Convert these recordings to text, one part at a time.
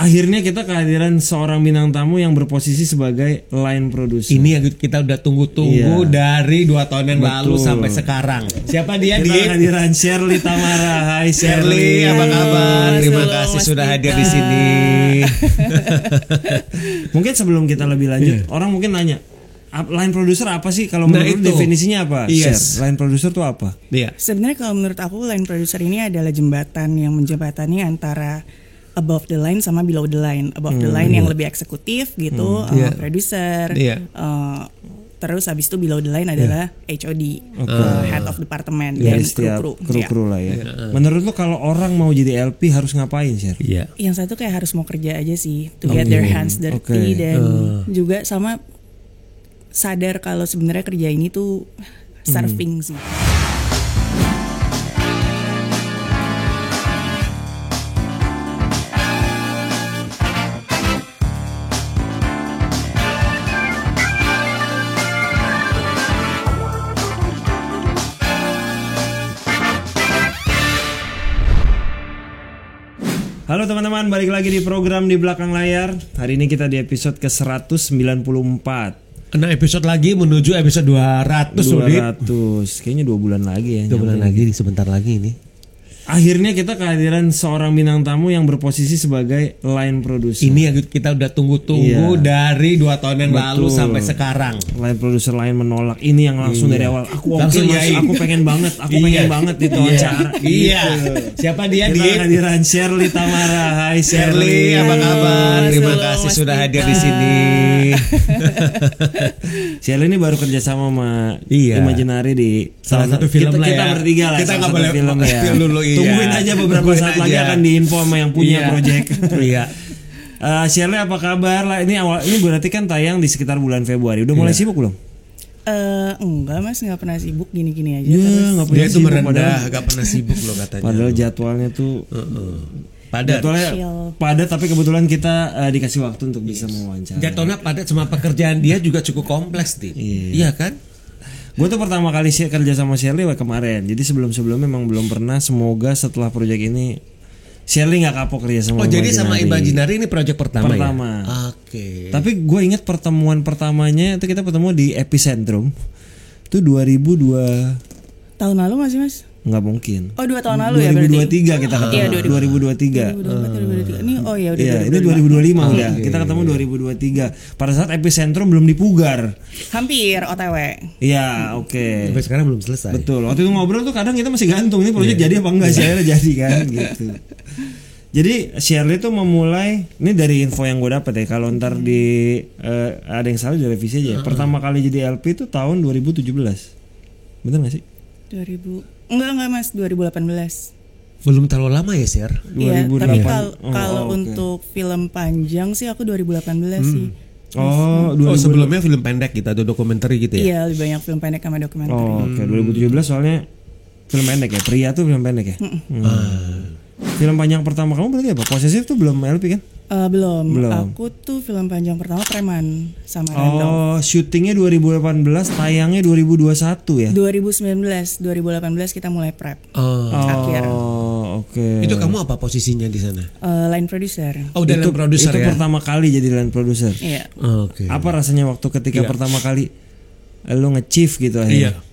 Akhirnya kita kehadiran seorang bintang tamu yang berposisi sebagai line producer. Ini yang kita udah tunggu-tunggu dari 2 tahun yang lalu sampai sekarang. Siapa dia? Kita kehadiran Shirley Tamara. Hai Shirley, apa kabar? Terima kasih sudah hadir di sini. Mungkin sebelum kita lebih lanjut, orang mungkin nanya, line producer apa sih? Kalau menurut definisinya apa? Yes. Line producer itu apa? Iya. Sebenarnya kalau menurut aku line producer ini adalah jembatan yang menjembatani antara above the line sama below the line. Above the line yang lebih eksekutif gitu, producer. Terus habis itu below the line adalah HOD, head of department dan kru lah ya. Menurut lo kalau orang mau jadi LP harus ngapain sih? Yang satu kayak harus mau kerja aja sih, to get their hands dirty dan juga sama sadar kalau sebenarnya kerja ini tuh serving sih. Halo teman-teman, balik lagi di program Di Belakang Layar. Hari ini kita di episode ke-194. Kena episode lagi menuju episode 200. Kayaknya 2 bulan lagi ya. 2 bulan lagi, sebentar lagi ini. Akhirnya kita kehadiran seorang bintang tamu yang berposisi sebagai line producer. Ini yang kita udah tunggu-tunggu dari 2 tahun yang lalu sampai sekarang. Line producer lain menolak. Ini yang langsung dari awal. Aku pengen banget itu wawancara. Iya. Siapa dia? Kita kehadiran Shirley Tamara. Hai Shirley, apa kabar? Terima kasih sudah hadir di sini. Shirley ini baru kerja sama Imaginary di salah satu film lah ya. Kita bertiga lah. Kita nggak boleh film ya. Dulu, tungguin aja beberapa saat lagi akan diinfo sama yang punya project. Iya. Shirley apa kabar lah? Ini berarti kan tayang di sekitar bulan Februari. Udah mulai sibuk belum? Enggak mas, nggak pernah sibuk gini-gini aja. Dia tuh merendah, nggak pernah sibuk loh katanya. Padahal jadwalnya tuh padat. Padat, tapi kebetulan kita dikasih waktu untuk bisa mewawancara. Jadwalnya padat, sama pekerjaan dia juga cukup kompleks nih. Iya kan? Gue tuh pertama kali kerja sama Shirley kemarin. Jadi sebelum-sebelumnya memang belum pernah. Semoga setelah proyek ini Shirley nggak kapok kerja sama jadi sama Imaginary ini proyek pertama ya? Oke. Tapi gue ingat pertemuan pertamanya itu kita ketemu di Epicentrum. Itu 2002. Tahun lalu masih mas? Nggak mungkin. 2 tahun lalu ya berarti. 2023 kita ketemu. Iya, 2023. Ini ini 2025 udah. Kita ketemu 2023. Pada saat Epicentrum belum dipugar. Hampir OTW. Iya, oke. Sampai sekarang belum selesai. Betul. Waktu itu ngobrol tuh kadang kita masih gantung ini proyek jadi apa enggak sih, akhirnya jadi kan gitu. Jadi Shirley tuh memulai, ini dari info yang gue dapet ya, kalau ntar ada yang salah direvisi aja. Pertama kali jadi LP itu tahun 2017. Bener gak sih? 2000. Enggak mas, 2018. Belum terlalu lama ya, Sir? Iya, tapi kalau untuk film panjang sih aku 2018 sih. Sebelumnya film pendek gitu atau dokumenter gitu ya? Iya, lebih banyak film pendek sama dokumenter. Oke, 2017 soalnya film pendek ya, Pria tuh film pendek ya. Film panjang pertama kamu berarti apa? Posesif tuh belum LP kan? Belum. Aku tuh film panjang pertama Preman sama Randolph. Syutingnya 2018, tayangnya 2021 ya? 2018 kita mulai prep. Akhir. Oke. Itu kamu apa posisinya di sana? Line producer. Udah line producer ya? Itu ya? pertama kali jadi line producer. Iya. Oke. Apa rasanya waktu ketika pertama kali lo nge-chief gitu akhirnya? Iya.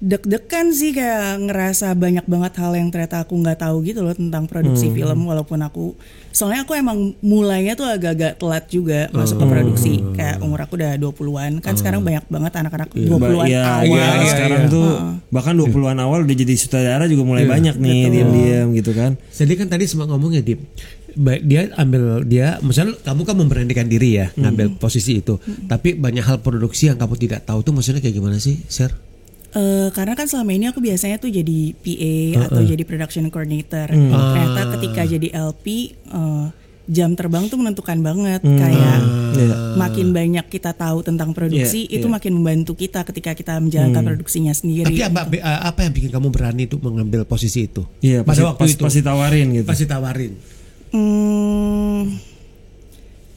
Deg-degan sih, kayak ngerasa banyak banget hal yang ternyata aku nggak tahu gitu loh tentang produksi film, walaupun soalnya aku emang mulainya tuh agak-agak telat juga masuk ke produksi, kayak umur aku udah 20-an kan. Sekarang banyak banget anak-anak 20-an awal sekarang tuh bahkan 20-an awal udah jadi sutradara juga mulai banyak nih, diam-diam gitu kan. Jadi kan tadi sempat ngomongnya dia misalnya kamu kan memberanikan diri ya ngambil posisi itu, tapi banyak hal produksi yang kamu tidak tahu tuh maksudnya kayak gimana sih, Sir? Karena kan selama ini aku biasanya tuh jadi PA atau jadi production coordinator. Ternyata ketika jadi LP, jam terbang tuh menentukan banget. Kayak makin banyak kita tahu tentang produksi, itu makin membantu kita ketika kita menjalankan produksinya sendiri. Tapi apa yang bikin kamu berani untuk mengambil posisi itu? Iya, pada waktu itu pasti tawarin gitu. Pasti tawarin.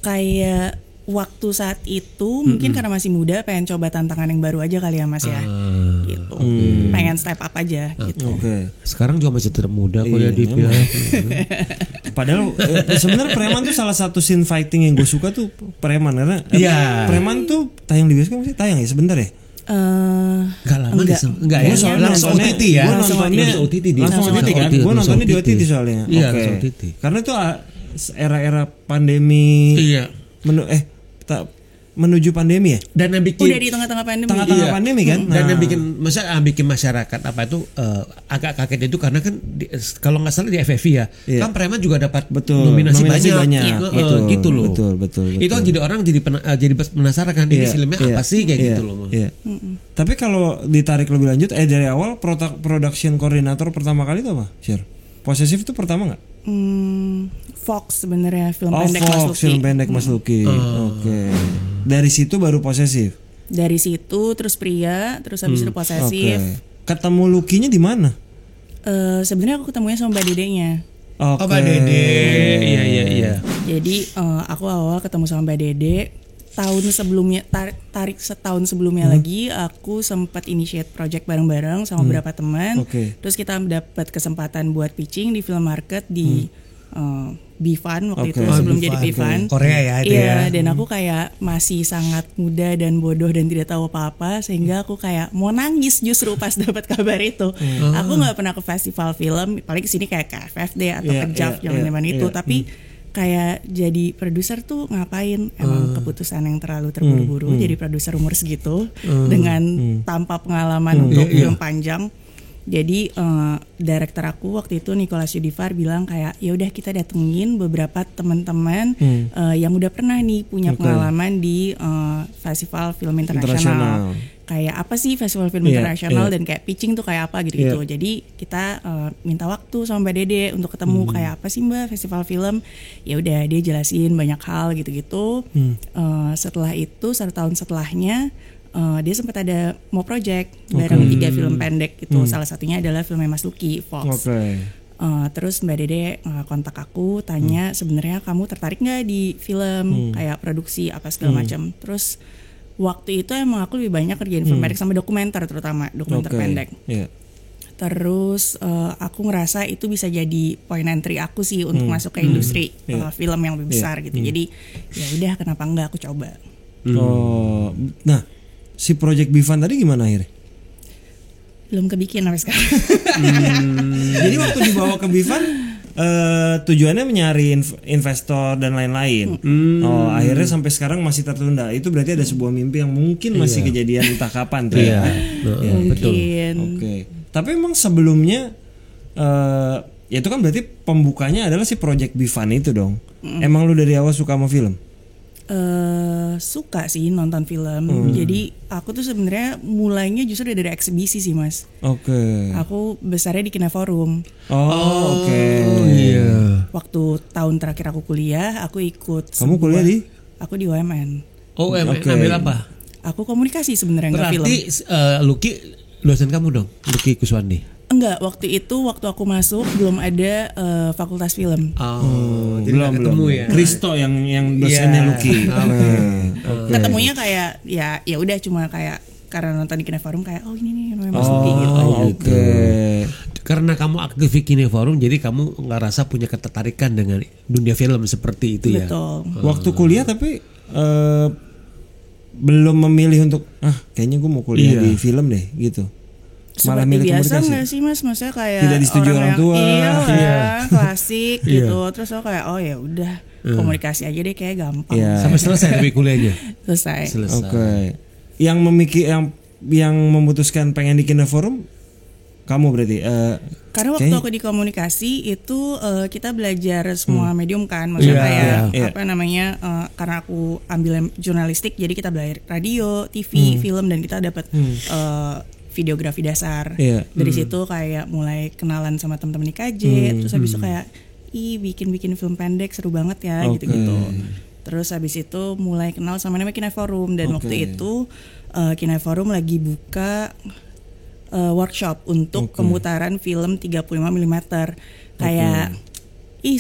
Kayak waktu saat itu mungkin karena masih muda, pengen coba tantangan yang baru aja kali ya mas ya, gitu. Pengen step up aja gitu. Oke. Sekarang juga masih tetap muda kok ya Dip ya. Padahal sebenarnya Preman tuh salah satu scene fighting yang gue suka tuh Preman karena Preman tuh tayang di bioskop sih, tayang ya sebentar ya. Enggak lama enggak ya, langsung OTT ya. Langsung OTT kan. Gue nontonnya di OTT soalnya. Oke. Karena itu era-era pandemi. Iya. Menuju pandemi ya. Dan yang bikin udah di tengah-tengah pandemi. Tengah-tengah pandemi kan. Dan yang bikin masyarakat apa itu agak kaget itu karena kan kalau nggak salah di FFI ya, kan Preman juga dapat nominasi banyak. Gitu loh. Betul. Itu kan jadi orang jadi penasaran kan ini filmnya apa sih kayak gitu loh. Tapi kalau ditarik lebih lanjut dari awal production koordinator pertama kali itu apa? Share. Posesif itu pertama nggak? Fox sebenarnya film pendek Mas Lucky. Film pendek Mas Lucky. Oke. Dari situ baru Posesif. Dari situ terus Pria, terus habis itu Posesif. Ketemu Lucky-nya di mana? Sebenarnya aku ketemunya sama Mbak Dedenya. Oh, Mbak Dede. Iya. Jadi aku awal ketemu sama Mbak Dede tahun sebelumnya, tarik setahun sebelumnya lagi aku sempat initiate project bareng-bareng sama beberapa teman. Terus kita dapat kesempatan buat pitching di film market di Bifan waktu itu sebelum jadi Bifan. Korea ya itu ya. Dan aku kayak masih sangat muda dan bodoh dan tidak tahu apa-apa sehingga aku kayak mau nangis justru pas dapat kabar itu. Aku nggak pernah ke festival film, paling kesini kayak ke FFD atau ke JAF zaman-zaman itu, tapi kayak jadi produser tuh ngapain, emang keputusan yang terlalu terburu-buru jadi produser umur segitu dengan tanpa pengalaman untuk film panjang. Jadi director aku waktu itu Nicholas Yudivar bilang kayak ya udah kita datengin beberapa teman-teman yang udah pernah nih punya pengalaman di festival film internasional. Kayak apa sih festival film internasional dan kayak pitching tuh kayak apa gitu. Jadi kita minta waktu sama Mbak Dede untuk ketemu kayak apa sih Mbak festival film. Ya udah dia jelasin banyak hal gitu-gitu. Setelah itu 1 tahun setelahnya dia sempat ada mau project bareng 3 film pendek gitu. Salah satunya adalah filmnya Mas Lucky, Fox. Terus Mbak Dede kontak aku tanya sebenarnya kamu tertarik nggak di film kayak produksi apa segala macam. Terus waktu itu emang aku lebih banyak kerjain film pendek sama dokumenter, terutama dokumenter pendek. Terus aku ngerasa itu bisa jadi point entry aku sih untuk masuk ke industri film yang lebih besar gitu. Jadi ya udah kenapa enggak aku coba. Nah si project Bifan tadi gimana akhirnya? Belum kebikin sampai sekarang. Jadi waktu dibawa ke Bifan tujuannya mencari investor dan lain-lain. Akhirnya sampai sekarang masih tertunda. Itu berarti ada sebuah mimpi yang mungkin masih kejadian entah kapan tuh. Mungkin. Tapi emang sebelumnya ya itu kan berarti pembukanya adalah si project Bifan itu dong. Emang lu dari awal suka sama film? Suka sih nonton film. Jadi aku tuh sebenarnya mulainya justru dari eksibisi sih Mas. Aku besarnya di Kineforum. Waktu tahun terakhir aku kuliah, aku ikut. Kamu kuliah di? Aku di UMN. Ambil apa? Aku komunikasi sebenarnya nggak film. Berarti Lucky dosen kamu dong, Lucky Kuswandi. Enggak, waktu aku masuk belum ada fakultas film. Belum ketemu ya. Kristo yang dosennya Lucky. Ketemunya kayak ya udah cuma kayak karena nonton di Kineforum kayak ini nih namanya Mas Lucky gitu. Karena kamu aktif di Kineforum jadi kamu ngerasa punya ketertarikan dengan dunia film seperti itu ya. Betul. Waktu kuliah tapi belum memilih untuk kayaknya gue mau kuliah di film deh gitu. Malah seperti biasa nggak sih Mas, maksudnya kayak tidak disetujui orang tua, klasik gitu. Terus aku kayak ya udah komunikasi aja deh kayak gampang. Sampai selesai tapi kuliahnya. Selesai. Yang memutuskan pengen di Kineforum kamu berarti? Karena waktu aku di komunikasi itu kita belajar semua medium kan, maksudnya karena aku ambil jurnalistik, jadi kita belajar radio, TV, film, dan kita dapat videografi dasar. Dari situ kayak mulai kenalan sama teman-teman IKJ, terus habis itu kayak bikin film pendek seru banget ya gitu-gitu. Terus habis itu mulai kenal sama namanya Kineforum, dan waktu itu Kineforum lagi buka workshop untuk pemutaran film 35 mm. Kayak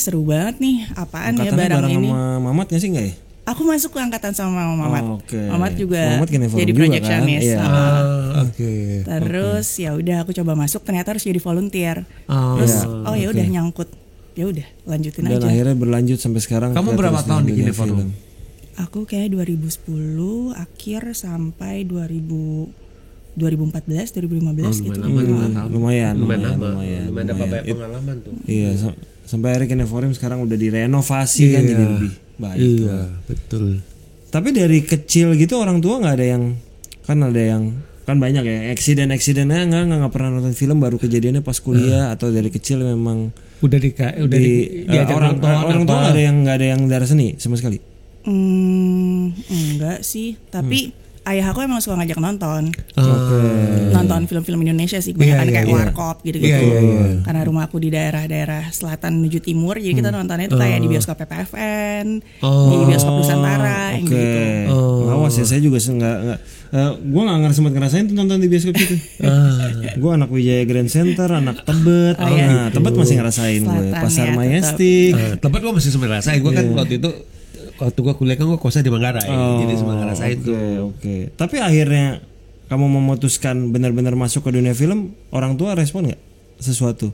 seru banget nih, apaan ya barang ini. Sama Mamat gak sih nggak ya? Aku masuk ke angkatan sama Mamat. Mamat juga jadi projectionist. Terus ya udah aku coba masuk, ternyata harus jadi volunteer. Terus ya udah nyangkut. ya udah lanjutin dan aja. Dan akhirnya berlanjut sampai sekarang. Kamu berapa tahun di Kineforum? Aku kayak 2010 akhir sampai 2014 2015 gitu. Lumayan dapat pengalaman tuh. Iya, sampai akhirnya Kineforum sekarang udah direnovasi kan jadi lebih baik. Iya, betul. Tapi dari kecil gitu orang tua nggak ada yang kan banyak ya aksidennya nggak pernah nonton film, baru kejadiannya pas kuliah atau dari kecil memang udah orang tua nggak ada yang darah seni sama sekali. Enggak sih, tapi ayah aku emang suka ngajak nonton. Nonton film-film Indonesia sih, kebanyakan kayak Warkop gitu-gitu. Karena rumah aku di daerah-daerah selatan menuju timur, jadi kita nontonnya itu kayak di bioskop PPFN, di bioskop Nusantara gitu. Awas ya, saya juga gue nggak sempat ngerasain tuh nonton di bioskop itu. Gue anak Wijaya Grand Center, anak Tebet. Tebet masih ngerasain gue. Pasar Majestic. Tebet gue masih sempat ngerasain. Gue kan waktu gue kuliah kan gue kosnya di Manggarai, jadi sempat ngerasain tuh. Oke. Tapi akhirnya kamu memutuskan benar-benar masuk ke dunia film, orang tua respon nggak sesuatu?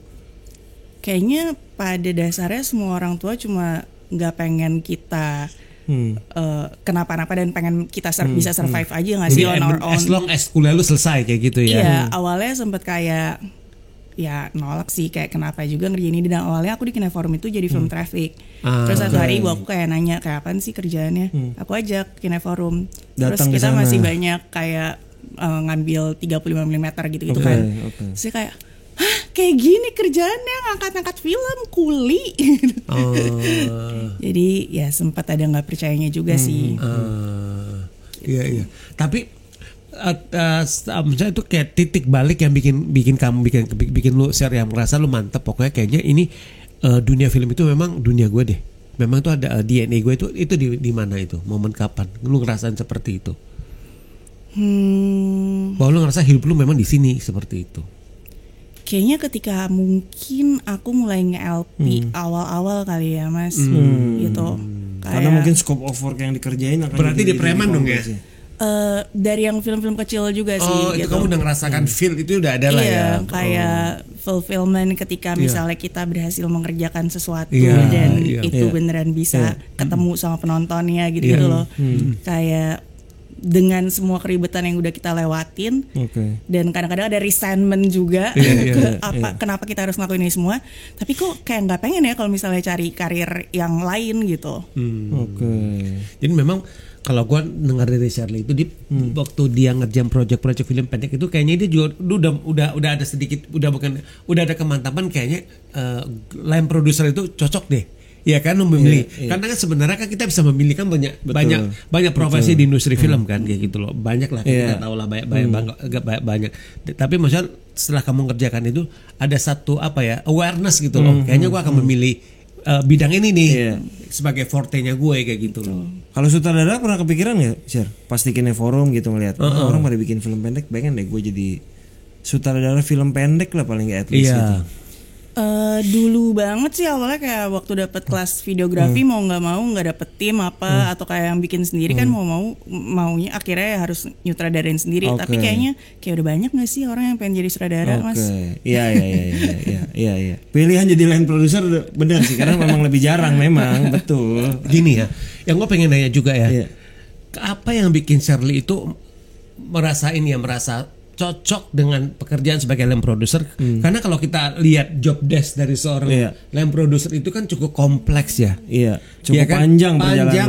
Kayaknya pada dasarnya semua orang tua cuma nggak pengen kita kenapa-napa dan pengen kita bisa survive aja nggak sih on our own. As long as kuliah lu selesai kayak gitu ya. Iya, awalnya sempet kayak ya nolak sih, kayak kenapa juga ngerjain ini. Dan awalnya aku di Kineforum itu jadi film traffic. Terus satu hari aku kayak nanya kayak apaan sih kerjaannya, aku ajak Kineforum. Terus kita masih banyak kayak ngambil 35 mm gitu kan. Terus kayak kayak gini kerjaannya, ngangkat-ngangkat film, kuli. Jadi ya sempat ada nggak percayanya juga sih. Iya. Tapi misalnya itu kayak titik balik yang bikin kamu bikin lu share yang merasa lu mantep, pokoknya kayaknya ini dunia film itu memang dunia gue deh. Memang tuh ada DNA gue itu di mana itu? Momen kapan lu ngerasain seperti itu? Bahwa lu ngerasa hidup lu memang di sini seperti itu. Kayaknya ketika mungkin aku mulai nge-LP awal-awal kali ya Mas, gitu. Karena mungkin scope of work yang dikerjain akan berarti di preman dong ya? Dari yang film-film kecil juga sih. Oh, itu gitu. Kamu udah ngerasakan feel itu udah ada lah ya. Kayak fulfillment ketika misalnya kita berhasil mengerjakan sesuatu dan itu beneran bisa ketemu sama penontonnya gitu loh. Kayak dengan semua keribetan yang udah kita lewatin, dan kadang-kadang ada resentment juga kenapa kita harus ngelakuin ini semua, tapi kok kayak nggak pengen ya kalau misalnya cari karir yang lain gitu. Jadi memang kalau gue dengar dari Shirley itu waktu dia ngerjain project film pendek itu kayaknya dia juga udah ada sedikit udah ada kemantapan kayaknya line producer itu cocok deh. Ya kan memilih. Karena kan sebenarnya kan kita bisa memilih kan banyak profesi di industri film kan kayak gitu loh. Banyak lah kita tahu lah banyak. Tapi maksudnya setelah kamu ngerjakan itu ada satu awareness gitu loh. Kayaknya gue akan memilih bidang ini nih sebagai forte-nya gue kayak gitu loh. Kalau sutradara pernah kepikiran nggak, Sir? Pasti Kineforum gitu ngelihat orang pada bikin film pendek, pengen deh gue jadi sutradara film pendek lah paling nggak at least gitu. Dulu banget sih awalnya kayak waktu dapet kelas videografi mau nggak dapet tim atau kayak yang bikin sendiri kan maunya akhirnya harus nyutradarin sendiri. Tapi kayaknya kayak udah banyak nggak sih orang yang pengen jadi sutradara, Mas? Iya. Pilihan jadi line producer benar sih karena memang lebih jarang memang betul. Gini ya, yang gue pengen nanya juga ya, apa yang bikin Shirley itu merasa cocok dengan pekerjaan sebagai line producer? Karena kalau kita lihat job desk dari seorang line producer itu kan cukup kompleks ya. Cukup panjang,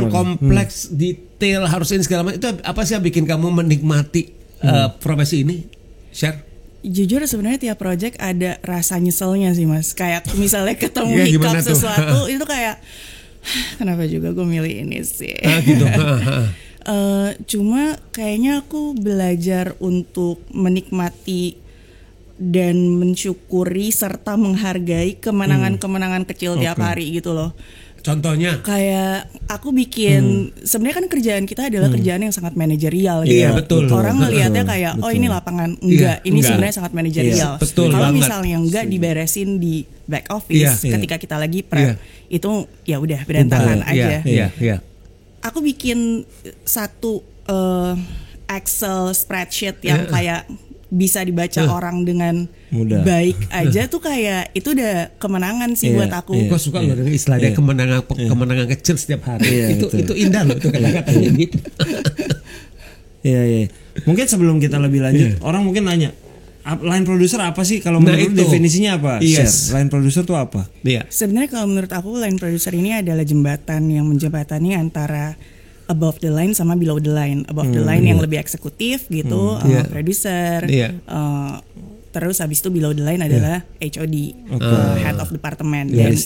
kompleks, detail, harus ini segala macam. Itu apa sih yang bikin kamu menikmati profesi ini, Share? Jujur sebenarnya tiap project ada rasa nyeselnya sih Mas. Kayak misalnya ketemu hiccup sesuatu itu kayak kenapa juga gue milih ini sih. Gitu. Cuma kayaknya aku belajar untuk menikmati dan mensyukuri serta menghargai kemenangan-kemenangan kecil tiap hari gitu loh. Contohnya? Kayak aku bikin sebenarnya kan kerjaan kita adalah kerjaan yang sangat manajerial gitu. Iya, betul. Orang ngelihatnya kayak ini lapangan. Ini sebenarnya sangat manajerial. Kalau misalnya enggak diberesin di back office ketika kita lagi prep itu ya udah berantakan aja. Aku bikin satu Excel spreadsheet yang kayak bisa dibaca orang dengan baik aja tuh kayak itu udah kemenangan sih buat aku. Gue suka loh dengan istilahnya kemenangan kecil setiap hari. Itu indah loh itu kata-katanya gitu. Iya. Mungkin sebelum kita lebih lanjut, orang mungkin nanya, line producer apa sih? Kalau menurut definisinya apa? Yes. Line producer tuh apa? Sebenarnya kalau menurut aku line producer ini adalah jembatan yang menjembatani antara above the line sama below the line. Above the line yang lebih eksekutif gitu, producer. Terus habis itu below the line adalah HOD, head of department, dan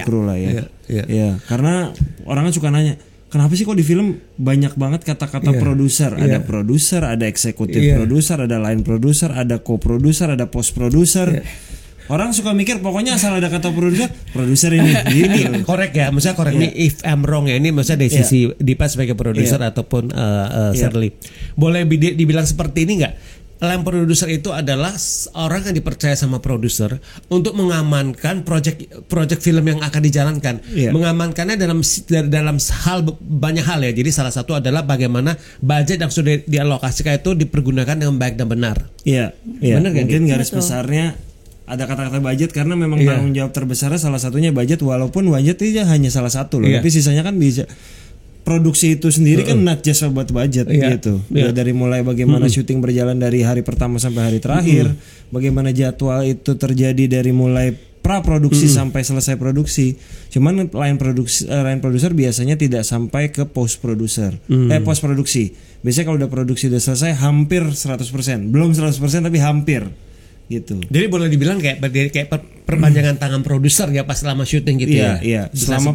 kru lah ya. Iya. Karena orang kan suka nanya, kenapa sih kok di film banyak banget kata-kata produser? Ada produser, ada eksekutif produser, ada line produser, ada co-producer, ada post-producer. Orang suka mikir pokoknya asal ada kata produser ini. Gini. Korek ya, maksudnya korek nih if I'm wrong ya, ini maksudnya dari sisi Dipa sebagai produser ataupun Shirley. Boleh dibilang seperti ini nggak? Line producer itu adalah orang yang dipercaya sama produser untuk mengamankan project film yang akan dijalankan. Mengamankannya dalam hal banyak hal ya. Jadi salah satu adalah bagaimana budget yang sudah dialokasikan itu dipergunakan dengan baik dan benar. Iya. Benar kan? Mungkin garis besarnya ada kata-kata budget karena memang tanggung jawab terbesarnya salah satunya budget, walaupun budget itu hanya salah satu loh. Tapi sisanya kan bisa produksi itu sendiri kan not just buat budget gitu. Dari mulai bagaimana syuting berjalan dari hari pertama sampai hari terakhir, bagaimana jadwal itu terjadi dari mulai pra-produksi sampai selesai produksi. Cuman line producer biasanya tidak sampai ke post producer. Post produksi. Biasanya kalau udah produksi udah selesai hampir 100%. Belum 100% tapi hampir. Gitu. Jadi boleh dibilang kayak perpanjangan tangan produser ya pas selama syuting gitu ya. Iya. Selama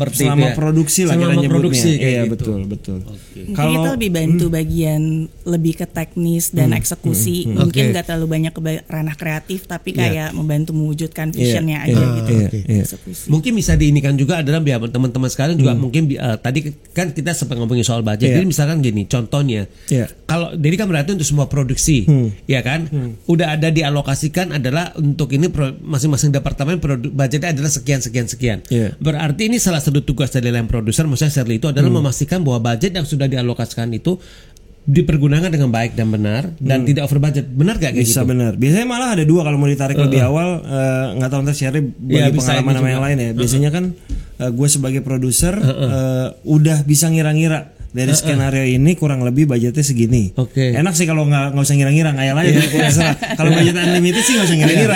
produksi lah kita nyebutnya. Iya gitu. betul. Okay. Kalau kita lebih bantu bagian lebih ke teknis dan eksekusi. Mungkin nggak terlalu banyak ke ranah kreatif, tapi kayak membantu mewujudkan visionnya aja gitu. Mungkin bisa diinikan juga adalah biar teman-teman sekalian juga mungkin tadi kan kita sempat ngomongin soal budget. Jadi misalkan gini, contohnya kalau jadi kan berarti untuk semua produksi, ya kan, udah ada dialokasikan adalah untuk ini masing-masing departemen budgetnya adalah sekian. Berarti ini salah satu tugas dari line producer, maksudnya Shirley itu adalah memastikan bahwa budget yang sudah dialokasikan itu dipergunakan dengan baik dan benar dan tidak over budget. Benar gak kayak bisa gitu? Benar. Biasanya malah ada dua kalau mau ditarik lebih awal, nggak tahu ntar Shirley bagi pengalaman sama yang lain ya. Biasanya kan gue sebagai produser udah bisa ngira-ngira dari skenario ini kurang lebih budgetnya segini. Enak sih kalau nggak usah ngira-ngira, ngayal aja. Kalau budget unlimited sih nggak usah ngira-ngira.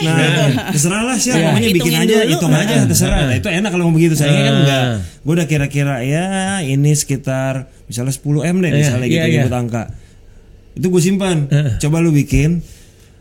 Nah, terserah lah sih, pokoknya bikin aja, hitung aja, terserah. Nah, itu enak kalau mau begitu. Sayangnya kan enggak. Gue udah kira-kira ya ini sekitar misalnya 10 M deh misalnya gitu nyebut angka. Itu gue simpan. Coba lu bikin.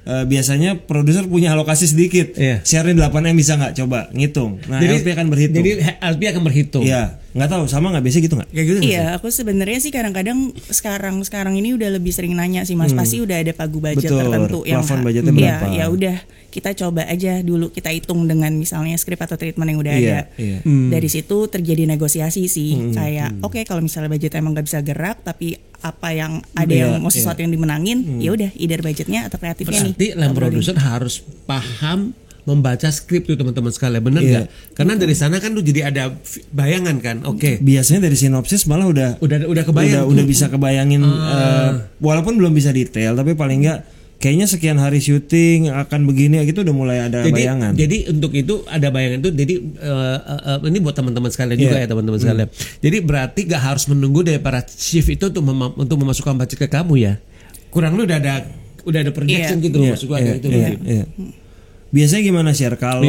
Biasanya produser punya alokasi sedikit, sharein 8M bisa nggak? Coba ngitung. Nah, jadi, LP akan berhitung. Jadi LP akan berhitung. Iya, nggak tahu sama nggak biasa gitu nggak? Kayak gitu. Iya, aku sebenarnya sih kadang-kadang sekarang ini udah lebih sering nanya sih Mas, pasti udah ada pagu budget tertentu yang budgetnya berapa? Ya udah kita coba aja dulu kita hitung dengan misalnya skrip atau treatment yang udah ada. Dari situ terjadi negosiasi sih, kayak oke, kalau misalnya budget emang nggak bisa gerak, tapi apa yang ada yang mau sesuatu yang dimenangin, ya udah either budgetnya atau kreatifnya. Berarti line producer harus paham membaca skrip tuh teman-teman sekalian, bener nggak? Karena dari sana kan tuh jadi ada bayangan kan. Biasanya dari sinopsis malah udah kebayang, udah bisa kebayangin, walaupun belum bisa detail, tapi paling nggak kayaknya sekian hari syuting akan begini gitu udah mulai ada bayangan. Jadi untuk itu ada bayangan itu. Jadi ini buat teman-teman sekalian juga ya teman-teman sekalian. Jadi berarti gak harus menunggu dari para chief itu untuk memasukkan budget ke kamu ya. Kurang lu udah ada projection gitu masuk itu. Biasanya gimana share kalau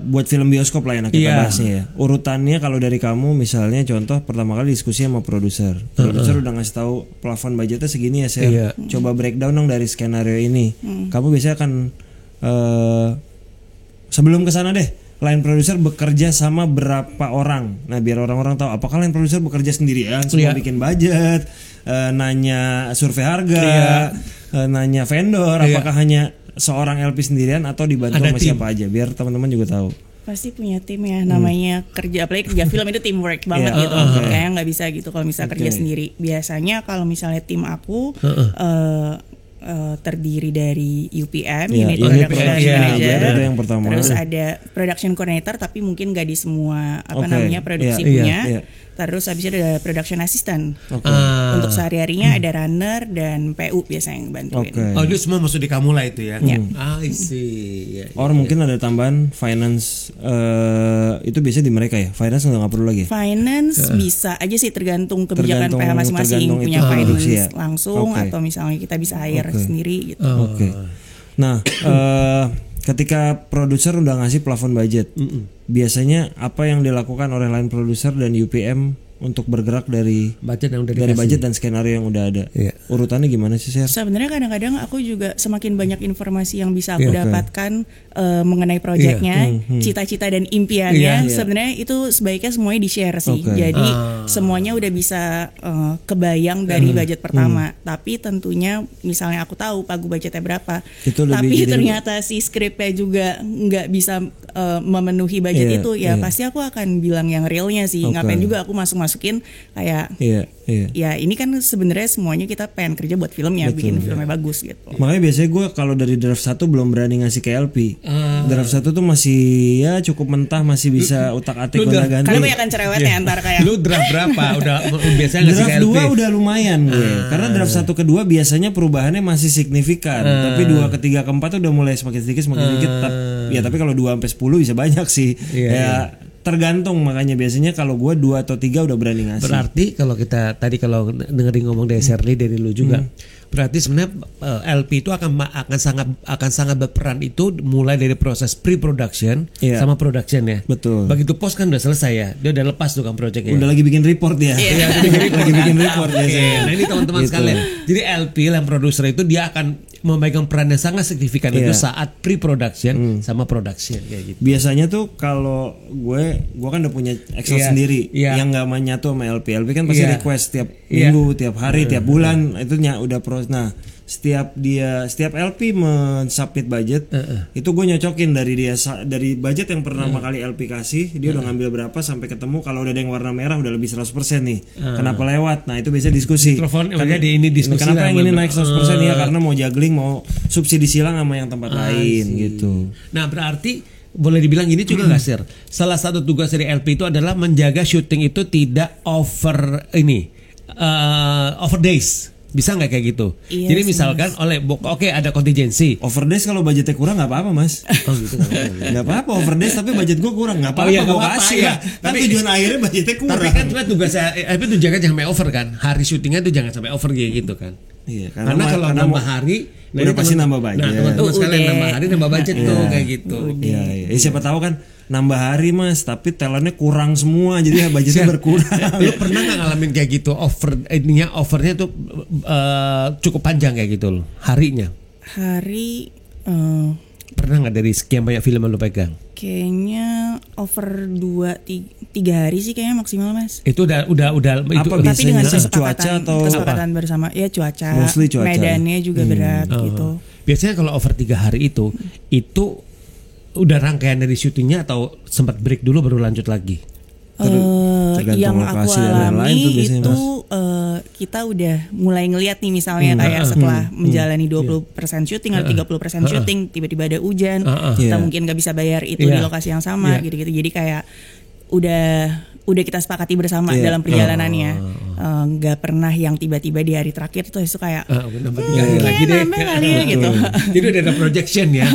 buat film bioskop lah yang kita bahasnya ya. Urutannya kalau dari kamu misalnya contoh pertama kali diskusi sama produser. Produser udah ngasih tahu plafon budgetnya segini ya share. Coba breakdown dong dari skenario ini. Kamu biasanya akan sebelum kesana deh, line producer bekerja sama berapa orang. Nah biar orang-orang tahu apakah line producer bekerja sendirian semua bikin budget, nanya survei harga, nanya vendor, apakah hanya seorang LP sendirian atau dibantu sama siapa aja, biar teman-teman juga tahu. Pasti punya tim ya, namanya kerja, apalagi kerja film itu teamwork banget gitu. Kayaknya nggak bisa gitu kalau misalnya kerja sendiri. Biasanya kalau misalnya tim aku terdiri dari UPM, Unit Production Manager, ada yang pertama. Terus ada Production Coordinator, tapi mungkin nggak di semua produksi punya. Terus habis itu ada Production Assistant. Untuk sehari-harinya ada runner dan PU biasanya yang bantuin. Oh, itu semua masuk di kamu lah itu ya? I see. Mungkin ada tambahan finance, itu biasanya di mereka ya? Finance nggak perlu lagi? Finance bisa aja sih, tergantung kebijakan PH masing-masing, punya finance langsung atau misalnya kita bisa hire sendiri gitu. Nah, ketika produser udah ngasih plafon budget, biasanya apa yang dilakukan oleh line producer dan UPM untuk bergerak dari budget dan skenario yang udah ada? Urutannya gimana sih, Sher? Sebenarnya kadang-kadang aku juga semakin banyak informasi yang bisa aku dapatkan mengenai proyeknya, cita-cita dan impiannya. Sebenarnya itu sebaiknya semuanya di-share sih. Jadi semuanya udah bisa kebayang dari budget pertama. Tapi tentunya misalnya aku tahu pagu budgetnya berapa, tapi ternyata si skripnya juga nggak bisa memenuhi budget itu, pasti aku akan bilang yang realnya sih. Ngapain juga aku masukin kayak ya ini kan sebenarnya semuanya kita pengen kerja buat filmnya, bikin filmnya bagus gitu. Makanya biasanya gue kalau dari draft 1 belum berani ngasih ke LP. Draft 1 tuh masih ya cukup mentah, masih bisa utak-atik gonta-ganti. Karena banyak kan cerewetnya antar kayak. Lu draft berapa? Udah biasanya ngasih ke LP. Draft 2 udah lumayan gue. Karena draft 1 ke 2 biasanya perubahannya masih signifikan. Tapi 2 ke 3 ke 4 udah mulai semakin sedikit. Tapi kalau 2 sampai 10 bisa banyak sih. Tergantung, makanya biasanya kalau gue 2 atau 3 udah berani ngasih. Berarti kalau kita tadi kalau dengerin ngomong dari Shirley, dari lu juga, berarti sebenarnya LP itu akan sangat berperan itu mulai dari proses pre-production sama production ya. Betul. Begitu post kan udah selesai ya, dia udah lepas tuh kan projectnya. Udah lagi bikin report ya. Lagi bikin report ya. Nah ini teman-teman sekalian. Jadi LP yang produser itu dia akan memegang peran yang sangat signifikan itu saat pre-production sama production kayak gitu. Biasanya tuh kalau gue kan udah punya Excel sendiri yang nggak menyatu sama LP. LP kan pasti request tiap minggu, tiap hari, tiap bulan itu udah proses. Nah, setiap LP men-submit budget, itu gue nyocokin dari budget yang pertama kali LP kasih, dia udah ngambil berapa sampai ketemu. Kalau udah ada yang warna merah udah lebih 100% nih. Kenapa lewat? Nah, itu biasanya diskusi. Kenapa yang ini naik 100%? Ya karena mau juggling, mau subsidi silang sama yang tempat lain gitu. Nah, berarti boleh dibilang gini juga nggak Sir? Salah satu tugas dari LP itu adalah menjaga syuting itu tidak over days. Bisa nggak kayak gitu? Iya, jadi misalkan ada kontingensi. Overdays kalau budgetnya kurang nggak apa-apa mas. Oh gitu nggak apa-apa overdays tapi budget gue kurang nggak apa-apa. Gue kasih ya. Kan tujuan akhirnya budgetnya kurang. Tapi kan tugasnya itu jangan sampai over kan. Hari syutingnya itu jangan sampai over gitu kan. Iya. Karena kalau nambah hari, udah pasti nambah budget. Nah teman-teman sekalian nambah hari nambah budget tuh kayak gitu. Iya. Siapa tahu kan nambah hari mas, tapi talentnya kurang semua, jadi budgetnya berkurang. Lu pernah nggak ngalamin kayak gitu? Overnya tuh cukup panjang kayak gitu loh, harinya. Pernah nggak dari sekian banyak film yang lu pegang? Kayaknya over 2-3 hari sih kayaknya maksimal mas. Itu udah itu. Tapi dengan kesepakatan bersama, ya cuaca, medannya juga berat gitu. Biasanya kalau over 3 hari itu udah rangkaian dari syutingnya atau sempat break dulu baru lanjut lagi? Yang aku alami itu kita udah mulai ngelihat nih misalnya kayak setelah menjalani 20% syuting atau 30% syuting tiba-tiba ada hujan, kita mungkin nggak bisa bayar itu di lokasi yang sama gitu-gitu. Jadi kayak udah kita sepakati bersama dalam perjalanannya. Nggak pernah yang tiba-tiba di hari terakhir itu kayak nambah lagi deh gitu. Jadi udah ada projection ya.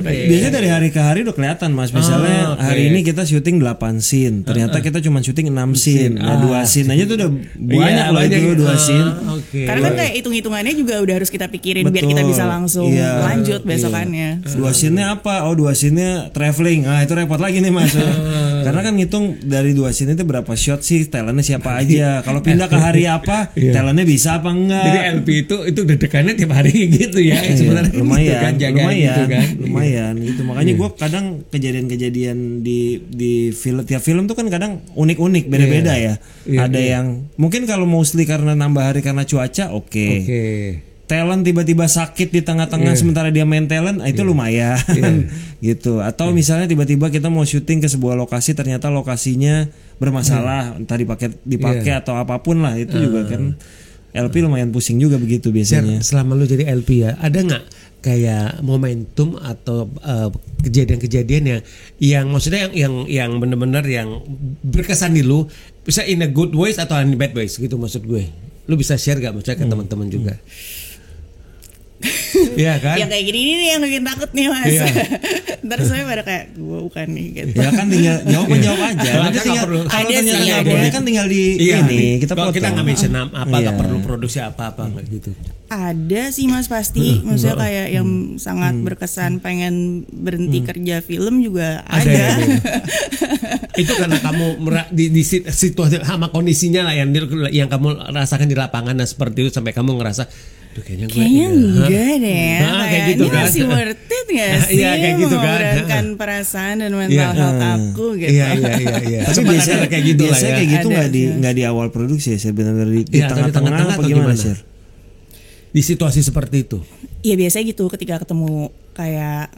Biasanya dari hari ke hari udah kelihatan mas. Misalnya hari ini kita syuting 8 scene, ternyata kita cuma syuting 6 scene. Nah 2 scene aja tuh udah banyak loh itu 2 scene. Karena kan kayak hitung-hitungannya juga udah harus kita pikirin biar kita bisa langsung lanjut besokannya. 2 scene-nya apa? 2 scene-nya traveling. Nah itu repot lagi nih mas. Karena kan ngitung dari 2 scene itu berapa shot sih, talentnya siapa aja. Kalau pindah ke hari apa, talentnya bisa apa enggak. Jadi LP itu deg-degannya tiap hari gitu ya. Sebenarnya lumayan gitu. Makanya gue kadang kejadian-kejadian di film, tiap film tuh kan kadang unik-unik, beda-beda ya. Ada yang mungkin kalau mostly karena nambah hari karena cuaca, talent tiba-tiba sakit di tengah-tengah sementara dia main talent, itu lumayan gitu. Atau misalnya tiba-tiba kita mau syuting ke sebuah lokasi, ternyata lokasinya bermasalah, entah dipakai atau apapun lah, itu juga kan LP lumayan pusing juga begitu biasanya. Selama lu jadi LP ya, ada nggak kayak momentum atau kejadian-kejadian yang maksudnya yang benar-benar yang berkesan di lu, bisa in a good ways atau in a bad ways gitu maksud gue. Lu bisa share gak maksudnya ke teman-teman juga? Iya kan? Yang kayak gini nih yang bikin takut nih Mas. Iya. Ntar saya pada kayak gue bukan nih gitu. Ya kan tinggal jawab aja. Nanti tinggal kalau ternyata nggak boleh kan tinggal di ini kita potong. Kita nggak mention apa nggak perlu produksi apa gitu. Ada sih Mas pasti. Maksudnya kayak yang sangat berkesan pengen berhenti kerja film juga ada. Itu karena kamu di situasi sama kondisinya lah yang kamu rasakan di lapangan seperti itu sampai kamu ngerasa kayaknya enggak deh. Kayak gitu ini kan. Masih worth it gak sih? Iya kayak gitu kan. Mengorbankan perasaan dan mental health aku gitu. Iya. Tapi biasanya kayak gitu lah ya. Kayak gitu nggak di awal produksi ya, sebenarnya di tengah-tengah apa gimana sih? Di situasi seperti itu. Iya biasanya gitu ketika ketemu kayak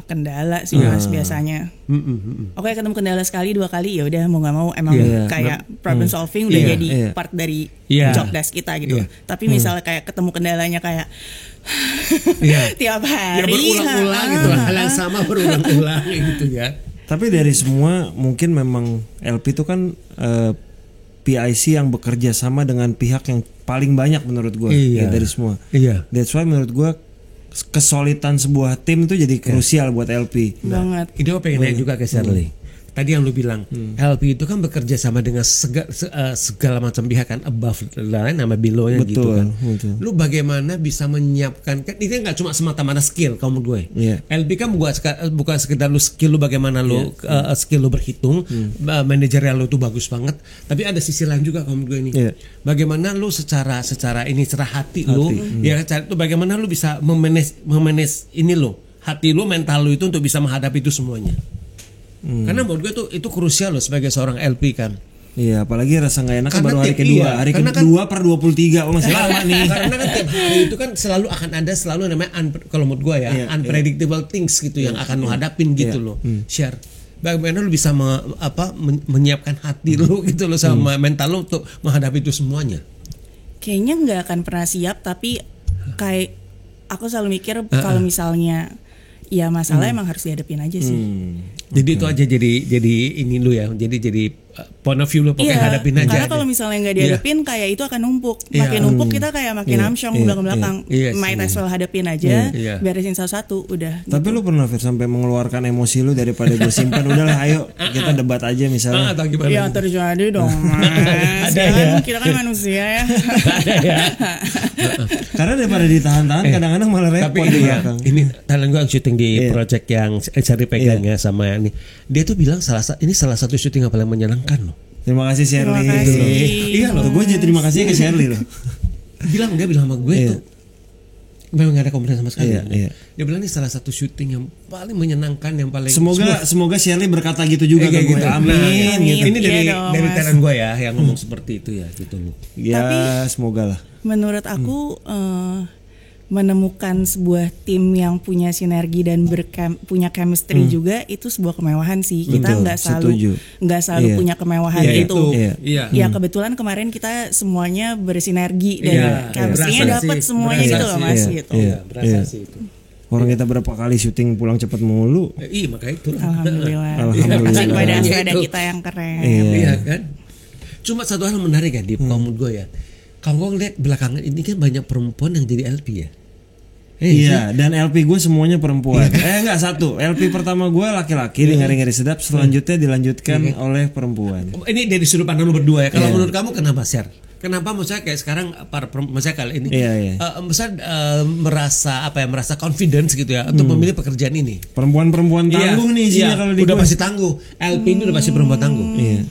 kendala sih Mas biasanya. Oke, ketemu kendala sekali 2 kali ya udah mau nggak mau emang kayak problem solving udah jadi part dari job desk kita gitu. Tapi misalnya kayak ketemu kendalanya kayak tiap hari berulang-ulang gitu, hal yang sama berulang-ulang gitu ya. Tapi dari semua mungkin memang LP itu kan PIC yang bekerja sama dengan pihak yang paling banyak menurut gue dari semua. That's why menurut gue kesulitan sebuah tim itu jadi krusial buat LP. Banget. Ini gue pengen nanya juga ke Shirley. Tadi yang lu bilang LP itu kan bekerja sama dengan segala macam pihak kan, above the line sama below-nya gitu kan. Betul. Lu bagaimana bisa menyiapkan, kan ini nggak cuma semata-mata skill kamu gue. LP kan bukan sekedar lu skill lu bagaimana lu skill lu berhitung, manajerial lu tuh bagus banget, tapi ada sisi lain juga kamu gue ini. Bagaimana lu secara ini secara hati lu ya itu bagaimana lu bisa memanage ini lu, hati lu, mental lu itu untuk bisa menghadapi itu semuanya. Karena menurut gue itu krusial loh sebagai seorang LP kan. Iya, apalagi rasa nggak enak baru hari kedua. Hari kedua per 23 masih lama nih. Karena kan tiap hari itu kan selalu akan ada namanya kalau menurut gue ya unpredictable things gitu yang akan lo hadapin gitu loh. Share. Bagaimana lo bisa menyiapkan hati lo gitu lo sama mental lo untuk menghadapi itu semuanya. Kayaknya nggak akan pernah siap, tapi kayak aku selalu mikir kalau misalnya ya masalah emang harus dihadapin aja sih. Jadi itu aja jadi ini lu ya. Jadi point of view lu pokoknya hadapin aja. Karena kalau misalnya nggak dihadapin kayak itu akan numpuk. Makin numpuk kita kayak makin amsyong belakang-belakang. Might as well hadapin aja, beresin satu-satu udah. Tapi lu pernah sampai mengeluarkan emosi lu daripada gue simpan, udahlah ayo kita debat aja misalnya. Ya terjadi dong Mas. Kita kan manusia ya. Ada ya. Karena daripada ditahan-tahan kadang-kadang malah repot di belakang. Ini talent gue syuting di project yang Shirley pegangnya sama ini. Dia tuh bilang ini salah satu syuting yang paling menyenangkan loh. Terima kasih Shirley. Iya loh, gue jadi terima kasih ke Shirley loh. Dia bilang sama gue tuh memang gak ada komplain sama sekali. Dia bilang ini salah satu syuting yang paling menyenangkan, yang paling semoga Shirley berkata gitu juga ke gue. Gitu. Amin. Gitu. Ini dari talent gue ya yang ngomong seperti itu ya gitu loh. Ya tapi, semoga lah. Menurut aku menemukan sebuah tim yang punya sinergi dan punya chemistry juga itu sebuah kemewahan sih. Kita nggak selalu punya kemewahan itu. Ya kebetulan kemarin kita semuanya bersinergi dan chemistry-nya dapat semuanya gitu loh Mas gitu. Berasa sih itu. Orang kita berapa kali syuting pulang cepat mulu. Iya makanya itu. Alhamdulillah. Pada kita yang keren. Iya kan. Cuma satu hal menarik kan di kamu gue ya. Kalau gue lihat belakangan ini kan banyak perempuan yang jadi LP ya. Iya, dan LP gue semuanya perempuan. Enggak satu. LP pertama gue laki-laki di Ngeri-Ngeri Sedap, selanjutnya dilanjutkan oleh perempuan. Ini dari sudut pandang nomor 2 ya. Kalau menurut kamu kenapa share? Kenapa maksudnya kayak sekarang para maksudnya kali ini merasa confidence gitu ya untuk memilih pekerjaan ini. Perempuan tangguh nih isinya kalau di udah pasti tangguh. LP ini udah pasti perempuan tangguh. Iya.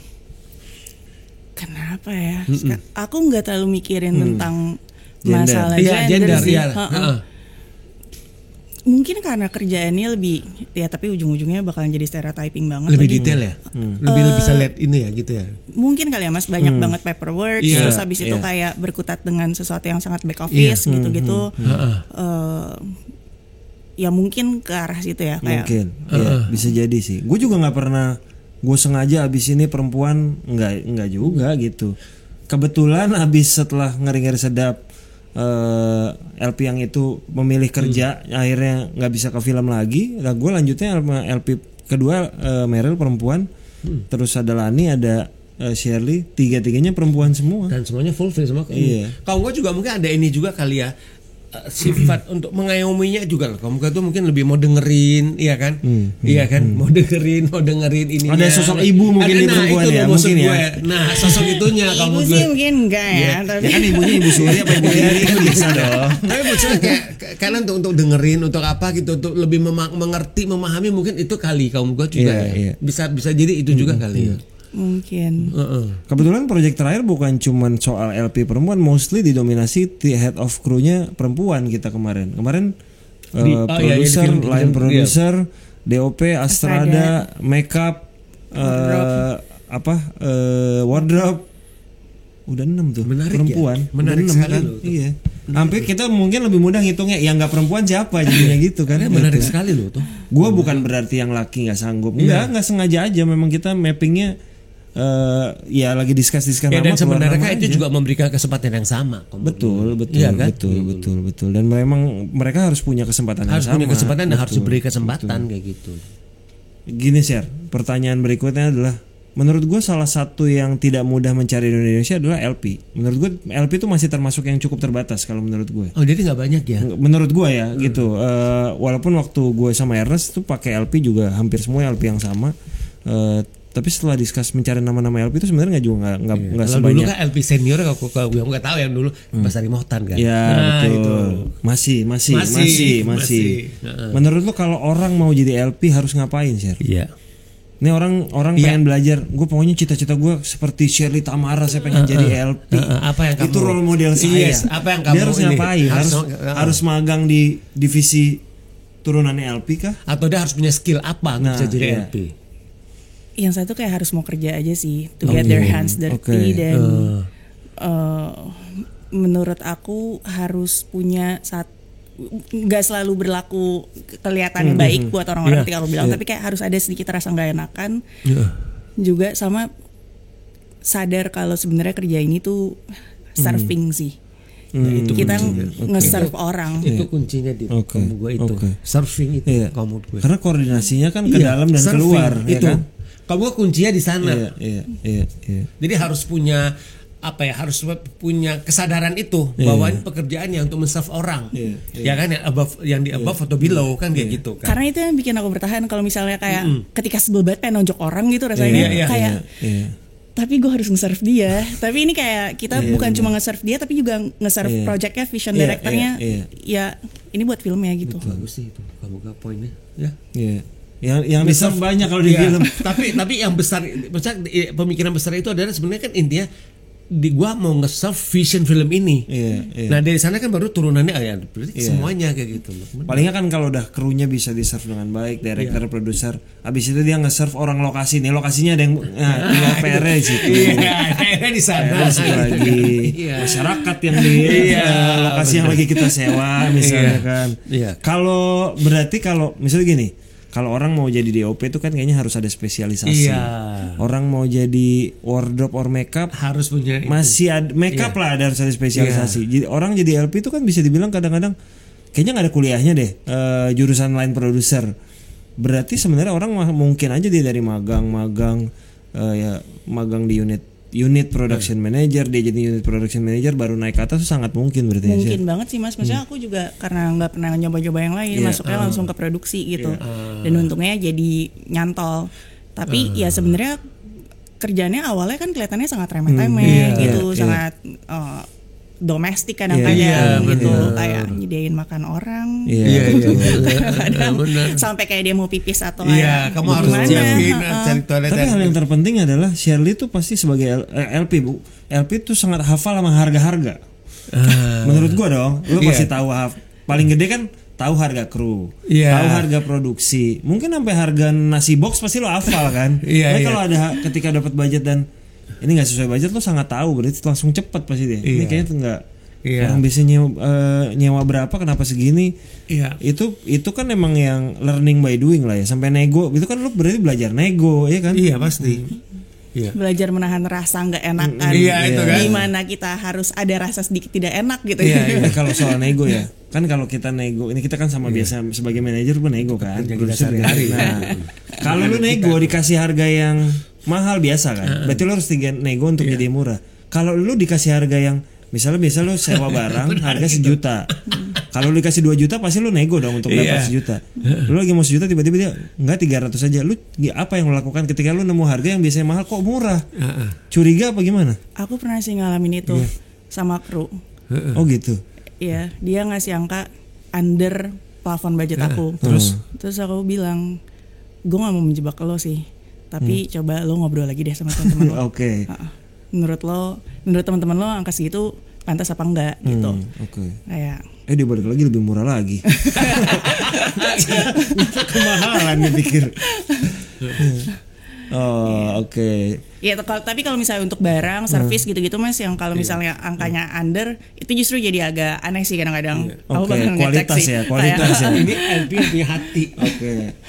Kenapa ya? Aku nggak terlalu mikirin tentang masalah gender sih. Mungkin karena kerjaannya lebih tapi ujung-ujungnya bakalan jadi stereotyping banget. Lebih detail ya. Lebih bisa lihat ini ya gitu ya. Mungkin kali ya Mas, banyak banget paperwork, terus habis itu kayak berkutat dengan sesuatu yang sangat back office gitu-gitu. Ya mungkin ke arah situ ya kayak. Mungkin. Bisa jadi sih. Gue juga nggak pernah gue sengaja abis ini perempuan nggak juga gitu. kebetulan habis setelah Ngeri-Ngeri Sedap LP yang itu memilih kerja, akhirnya nggak bisa ke film lagi. Nah gue lanjutnya LP kedua Meryl perempuan, terus ada Lani, ada Shirley, tiga-tiganya perempuan semua. Dan semuanya full face semua. Iya. Kalau gue juga mungkin ada ini juga kali ya, sifat untuk mengayominya juga loh. Kamu tuh mungkin lebih mau dengerin, iya kan? Iya kan? Mau dengerin ini. Ada sosok ibu mungkin di perempuan ya, mungkin ya. Nah, sosok itunya kamu sih mungkin enggak ya, tapi kan ibunya Ibu Suri apa Ibu Heri kan bisa dong. Tapi maksudnya kayak karena untuk dengerin, untuk apa gitu, untuk lebih mengerti, memahami, mungkin itu kali kamu gue juga ya. Bisa jadi itu juga kali ya. Mungkin. Kebetulan proyek terakhir bukan cuman soal LP perempuan, mostly didominasi head of crew-nya perempuan kita kemarin. Produser, line producer, DOP, Astrada, makeup, wardrobe. Udah 6 tuh. Menarik perempuan. Ya? Menarik sekali kan? loh. Iya. Sampai kita mungkin lebih mudah ngitungnya yang nggak perempuan siapa jadinya gitu kan. Menarik sekali loh tuh. Gua bukan berarti yang laki nggak sanggup. Nggak sengaja aja, memang kita mappingnya ya lagi discuss nama. Dan sebenarnya itu juga memberikan kesempatan yang sama. Betul, iya, kan? betul. Dan memang mereka harus punya kesempatan yang sama. Harus punya kesempatan dan harus diberi kesempatan kayak gitu. Gini Sher, pertanyaan berikutnya adalah, menurut gue salah satu yang tidak mudah mencari di Indonesia adalah LP. Menurut gue LP itu masih termasuk yang cukup terbatas kalau menurut gue. Oh jadi nggak banyak ya? Menurut gue ya gitu. Walaupun waktu gue sama Ernest tuh pakai LP juga hampir semua LP yang sama. Tapi setelah discuss mencari nama-nama LP itu sebenarnya nggak sebanyak. Dulu kan LP senior kalau gue nggak tahu yang dulu Basari Mohtan kan. Ya betul. Itu. Masih. Menurut lo kalau orang mau jadi LP harus ngapain Sher? Iya. Ini orang pengen belajar. Gue pokoknya cita-cita gue seperti Shirley Tamara, saya pengen jadi LP. Apa yang kamu? Itu role model saya. Yes, apa yang kamu? Dia harus ngapain? Harus magang di divisi turunannya LP kah? Atau dia harus punya skill apa bisa jadi LP? Yang satu kayak harus mau kerja aja sih, to get their hands dirty dan menurut aku harus punya nggak selalu berlaku kelihatannya baik buat orang-orang ketika aku bilang, tapi kayak harus ada sedikit rasa nggak enakan juga, sama sadar kalau sebenarnya kerja ini tuh serving sih. Itu kita nge-serve orang. Itu kuncinya di kamu gue itu. Serving itu kamu gue. Karena koordinasinya kan ke dalam dan keluar itu. Ya kan? Kamu gue kuncinya di sana. Iya. Jadi harus punya harus punya kesadaran itu bahwa ini pekerjaannya untuk men-serve orang. Ya kan yang di above atau below kan kayak gitu kan. Karena itu yang bikin aku bertahan kalau misalnya kayak ketika sebel banget pengen nonjok orang gitu rasanya kayak tapi gue harus nge-serve dia. Tapi ini kayak kita bukan cuma nge-serve dia tapi juga nge-serve projectnya, vision directornya. Ya ini buat filmnya gitu. Bagus sih itu. Kamu gak poinnya ya. Yang besar banyak kalau di film. Tapi yang besar, pemikiran besar itu adalah sebenarnya kan intinya gua mau nge-serve vision film ini. Nah dari sana kan baru turunannya semuanya kayak gitu. Palingnya kan kalau udah krunya bisa di-serve dengan baik, director, produser, abis itu dia nge-serve orang lokasi. Nih lokasinya ada yang tinggal PR-nya di situ. PR-nya di sana. Lagi masyarakat yang di lokasi yang lagi kita sewa misalnya kan. Kalau berarti kalau misalnya gini, kalau orang mau jadi DOP itu kan kayaknya harus ada spesialisasi. Orang mau jadi wardrobe or makeup harus punya masih ada makeup lah, harus ada spesialisasi. Jadi orang jadi LP itu kan bisa dibilang kadang-kadang kayaknya nggak ada kuliahnya deh, jurusan line producer. Berarti sebenarnya orang mungkin aja dia dari magang di unit production manager, dia jadi unit production manager baru naik ke atas, itu sangat mungkin berarti. Mungkin banget sih Mas. Maksudnya aku juga karena nggak pernah nyoba-nyoba yang lain, masuknya langsung ke produksi gitu. Dan untungnya jadi nyantol. Tapi ya sebenarnya kerjanya awalnya kan kelihatannya sangat remeh-temeh gitu, sangat domestik kadang-kadang gitu, kayak nyediain makan orang, kadang sampai kayak dia mau pipis atau kamu harus siapin cari toilet. Tapi hal yang terpenting adalah Shirley itu pasti sebagai LP itu sangat hafal sama harga-harga. Menurut gua dong, lu pasti tahu paling gede kan tahu harga kru, tahu harga produksi, mungkin sampai harga nasi box pasti lo hafal kan. Tapi kalau ada ketika dapat budget dan ini nggak sesuai budget, lo sangat tahu, berarti langsung cepet pasti deh. Ini kayaknya tuh nggak. Orang biasanya nyewa berapa, kenapa segini? Itu kan emang yang learning by doing lah ya. Sampai nego, itu kan lo berarti belajar nego, ya kan? Iya pasti. Belajar menahan rasa nggak enakan. Itu kan. Dimana kita harus ada rasa sedikit tidak enak gitu. Kalau soal nego ya, kan kalau kita nego, ini kita kan sama biasa sebagai manajer pun nego kan. Kalau lu nego dikasih harga yang mahal biasa kan, berarti lu harus nego untuk jadi murah. Kalau lu dikasih harga yang misalnya biasa lu sewa barang harga 1 juta. Kalau lu dikasih 2 juta pasti lu nego dong untuk dapat 1 juta. Lu lagi mau 1 juta tiba-tiba dia enggak 300 aja. Lu apa yang lu lakukan ketika lu nemu harga yang biasanya mahal kok murah? Curiga apa gimana? Aku pernah sih ngalamin itu sama kru. Oh gitu. Iya, dia ngasih angka under plafon budget aku. Terus aku bilang, gue gak mau menjebak lo sih, tapi coba lo ngobrol lagi deh sama teman-teman lo. Oke. Menurut teman-teman lo angka segitu pantas apa enggak gitu. Kayak dia balik lagi lebih murah lagi. Kemahalan dia pikir. Oke. Ya, tapi kalau misalnya untuk barang, servis gitu-gitu Mas, yang kalau misalnya angkanya under, itu justru jadi agak aneh sih kadang-kadang. Aku bakal kualitas sih. Kualitas ya. Ini LP punya hati.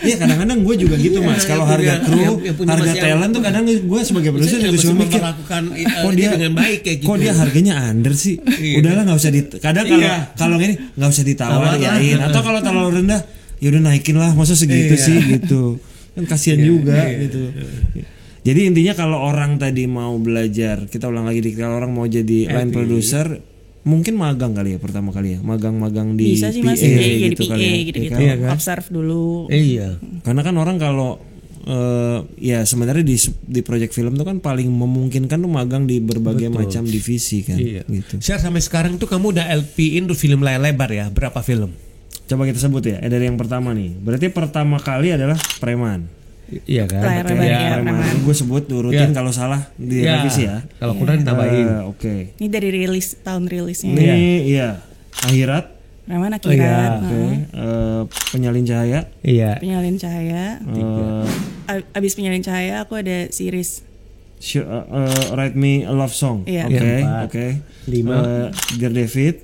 Iya kadang-kadang gue juga gitu Mas. Kalau harga kru, harga talent tuh kadang gue sebagai produser juga suka mikir, kok dia dengan baik kayak gitu. Kok dia harganya under sih? Udahlah nggak usah kadang kalau ini nggak usah ditawarin. Atau kalau terlalu rendah, ya udah naikin lah. Masa segitu sih gitu. Kan kasihan juga gitu. Jadi intinya kalau orang tadi mau belajar, kita ulang lagi dikit, kalau orang mau jadi line producer, mungkin magang kali ya pertama kali ya, magang-magang di bisa sih PA, Mas, jadi gitu PA kali ya. gitu-gitu, Kan? observe dulu. Karena kan orang kalau ya sebenarnya di project film tuh kan paling memungkinkan tuh magang di berbagai macam divisi kan. Gitu. Share sampai sekarang tuh kamu udah LP-in tuh film layar lebar ya, berapa film? Coba kita sebut ya, dari yang pertama nih. Berarti pertama kali adalah Preman. Iya kan. Preman. Gue sebut urutin kalau salah di revisi ya. Kalau kurang ditambahin. Oke. Ini dari tahun rilisnya. Ini Akhirat. Preman Akhirat. Penyalin Cahaya. Iya. Penyalin Cahaya. Abis Penyalin Cahaya aku ada series Write Me a Love Song. Oke. 5 Dear David.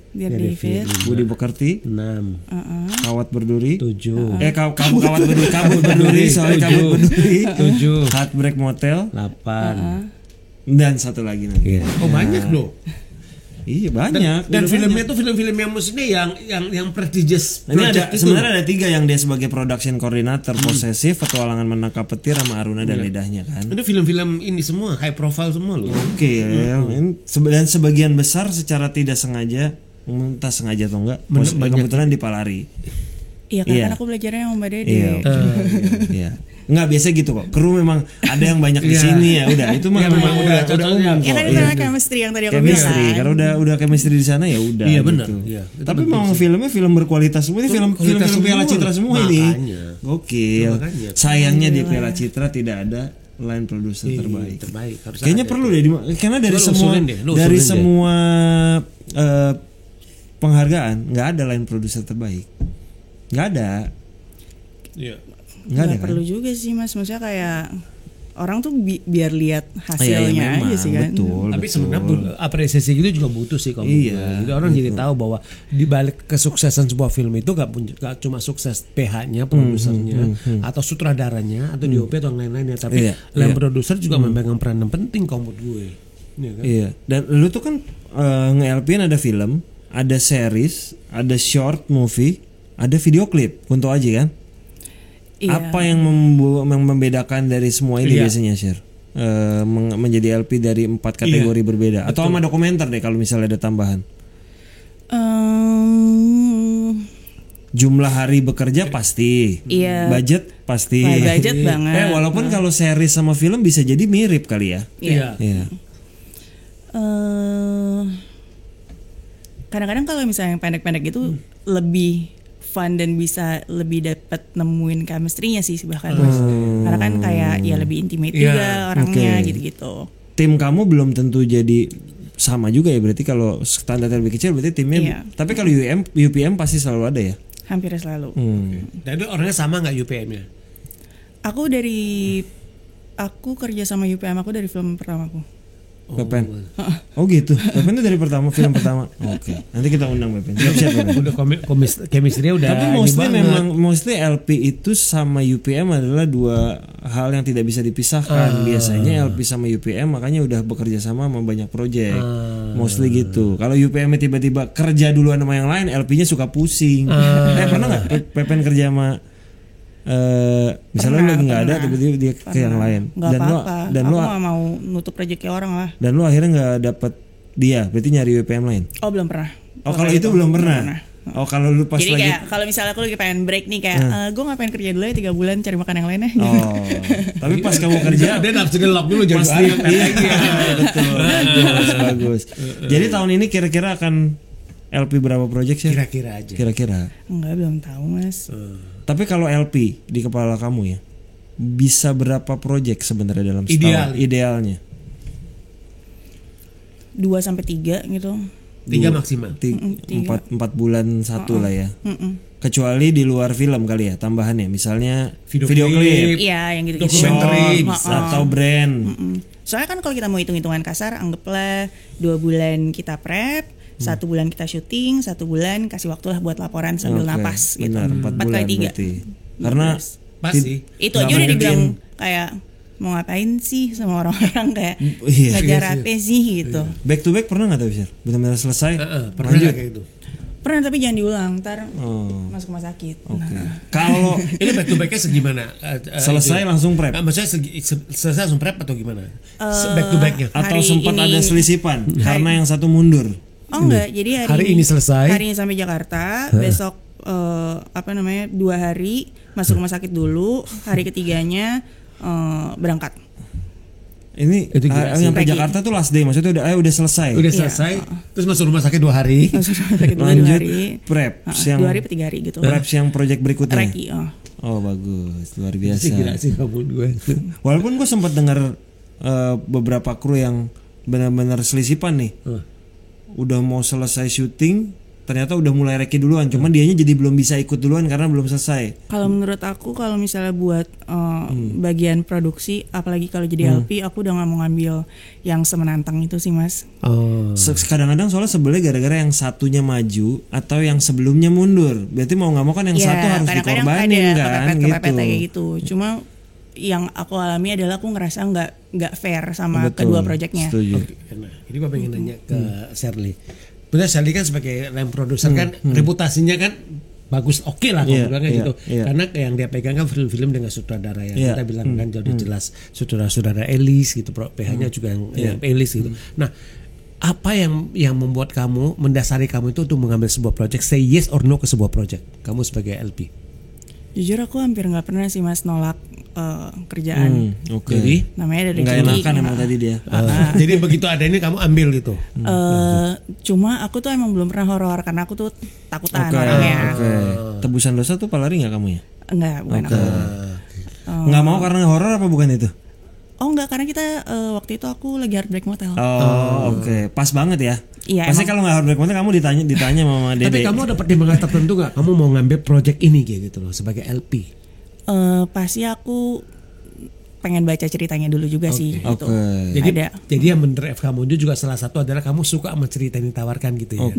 Budi Pekerti. 6 Kawat Berduri. 7 Kawat Berduri. Kabut Berduri. Soalnya Kabut Berduri. 7 Heartbreak Motel. 8 Dan satu lagi nanti. Oh banyak loh. Iya banyak. Dan filmnya tuh film-film yang maksudnya yang prestigious. Ini sebenarnya ada 3 yang dia sebagai production coordinator, Posesif, Petualangan Menangkap Petir, sama Aruna dan Lidahnya kan. Itu film-film ini semua high profile semua loh. Oke. Dan sebagian besar secara tidak sengaja, entah sengaja atau enggak, kebetulan di Palari. Iya kan aku belajarnya sama Mbak Dede. Iya. Enggak biasa gitu kok. Kru memang ada yang banyak di sini ya. Udah itu mah memang udah umum kok. Ya kan itu chemistry yang tadi aku bilang. Karena udah chemistry di sana ya udah. Iya benar. Gitu. Tapi memang filmnya film berkualitas semua. Ini film Piala Citra semua ini. Gokil. Sayangnya di Piala Citra tidak ada line producer terbaik. Kayaknya perlu deh karena dari semua penghargaan nggak ada line producer terbaik. Nggak ada. Iya. Nggak perlu juga sih Mas, maksudnya kayak orang tuh biar lihat hasilnya aja sih kan. Tapi sebenarnya apresiasi gitu juga butuh sih kalau jadi orang jadi tahu bahwa di balik kesuksesan sebuah film itu gak cuma sukses PH-nya, produsernya, atau sutradaranya, atau DOP atau lain-lainnya, tapi line produser juga memegang peran yang penting kalau menurut gue. Iya. Dan lu tuh kan nge-LP-in ada film, ada series, ada short movie, ada video klip, Kunto Aji kan? Apa yang membedakan dari semua ini biasanya Share? Menjadi LP dari 4 kategori berbeda. Atau sama dokumenter deh kalau misalnya ada tambahan. Jumlah hari bekerja pasti. Budget pasti. Budget banget. Walaupun kalau series sama film bisa jadi mirip kali ya. Iya. Kadang-kadang kalau misalnya yang pendek-pendek itu lebih fun dan bisa lebih dapat nemuin chemistry-nya sih bahkan Mas. Karena kan kayak ya lebih intimate juga orangnya gitu-gitu. Tim kamu belum tentu jadi sama juga ya, berarti kalau standar lebih kecil berarti timnya. Tapi kalau UPM pasti selalu ada ya? Hampir selalu. Dan itu orangnya sama nggak UPM-nya? Aku kerja sama UPM aku dari film pertamaku. Pepen. Oh gitu. Pepen itu dari film pertama. Oke. Nanti kita undang Pepen. Siap Pepen. Udah chemistry udah. Tapi mostly LP itu sama UPM adalah dua hal yang tidak bisa dipisahkan. Biasanya LP sama UPM makanya udah bekerja sama banyak project. Mostly gitu. Kalau UPM tiba-tiba kerja duluan sama yang lain, LP-nya suka pusing. Pernah nggak Pepen kerja sama misalnya lu lagi nggak ada tiba-tiba dia ke yang lain dan lu nggak mau nutup rezeki orang lah, dan lu akhirnya nggak dapet dia, berarti nyari UPM lain. Belum pernah. Kalau itu belum pernah. Kalau lu pas jadi lagi kayak kalau misalnya aku lagi pengen break nih kayak gue nggak pengen kerja dulu ya 3 bulan cari makan yang lain ya. Tapi pas kamu kerja dia nafsu gelap dulu jadi betul. Bagus. Jadi tahun ini kira-kira akan LP berapa project sih? Kira-kira aja. Kira-kira. Enggak, belum tahu Mas. Tapi kalau LP di kepala kamu ya, bisa berapa project sebenarnya dalam setahun? Idealnya 2-3 gitu. 3 maksimal. 4 bulan satu lah ya. Kecuali di luar film kali ya, tambahannya misalnya video klip. Iya, yang gitu-gitu. Dokumenter atau brand. Soalnya kan kalau kita mau hitung-hitungan kasar, anggaplah 2 bulan kita prep, 1 bulan kita syuting, 1 bulan kasih waktu lah buat laporan sambil napas gitu. 4 bulan 4 kali 3. Berarti. Karena pasti itu aja udah dibilang kayak mau ngapain sih sama orang-orang kayak ngajar apa sih gitu. Back to back pernah nggak tuh Sir? Benar-benar selesai? Pernah kayak gitu. Pernah tapi jangan diulang, ntar masuk rumah sakit. Kalau ini back to backnya segimana? Selesai langsung prep? Maksudnya selesai langsung prep atau gimana? Back to backnya? Atau sempat ada selisipan karena yang satu mundur? Enggak, jadi hari ini selesai. Hari ini sampai Jakarta, besok 2 hari masuk rumah sakit dulu, hari ketiganya berangkat. Ini sampai Jakarta tuh last day, maksudnya udah selesai. Udah selesai. Terus masuk rumah sakit 2 hari. Lanjut prep siang 2 hari atau 3 hari gitu. Prep siang project berikutnya. Reki, bagus, luar biasa. Gila sih kamu gue. Walaupun gue sempat dengar beberapa kru yang benar-benar selisipan nih. Udah mau selesai syuting, ternyata udah mulai reki duluan, cuman dianya jadi belum bisa ikut duluan karena belum selesai. Kalau menurut aku, kalau misalnya buat bagian produksi, apalagi kalau jadi LP, aku udah nggak mau ngambil yang semenantang itu sih Mas. Kadang-kadang soalnya sebelnya gara-gara yang satunya maju atau yang sebelumnya mundur, berarti mau nggak mau kan yang satu harus dikorbanin kan kayak gitu. Cuma yang aku alami adalah aku ngerasa nggak fair sama kedua proyeknya. Nah, ini gue pengen nanya ke Shirley. Benar, Shirley kan sebagai line producer kan reputasinya kan bagus, oke lah kalau bilangnya gitu. Karena yang dia pegang kan film-film dengan sutradara yang kita bilang kan jadi jelas sutradara Elis gitu, PH-nya juga yang Elis gitu. Nah, apa yang membuat kamu, mendasari kamu itu untuk mengambil sebuah project, say yes or no ke sebuah project, kamu sebagai LP? Jujur aku hampir nggak pernah sih Mas nolak kerjaan. Jadi namanya dari nggak enakan emang tadi dia. Jadi begitu ada ini kamu ambil gitu. Cuma aku tuh emang belum pernah horor karena aku tuh takutan orangnya. Tebusan dosa tuh pelari nggak kamu ya? Enggak, bukan aku. Nggak mau karena horor apa bukan itu? Oh enggak, karena kita waktu itu aku lagi Heartbreak Motel. Pas banget ya. Iya, pasti kalau nggak Heartbreak Motel kamu ditanya sama Dede. Tapi kamu ada pertimbangan tertentu nggak? Kamu mau ngambil project ini kayak gitu loh sebagai LP? Pasti aku pengen baca ceritanya dulu juga sih gitu. Jadi yang mendrive kamu itu juga salah satu adalah kamu suka sama cerita yang ditawarkan gitu ya.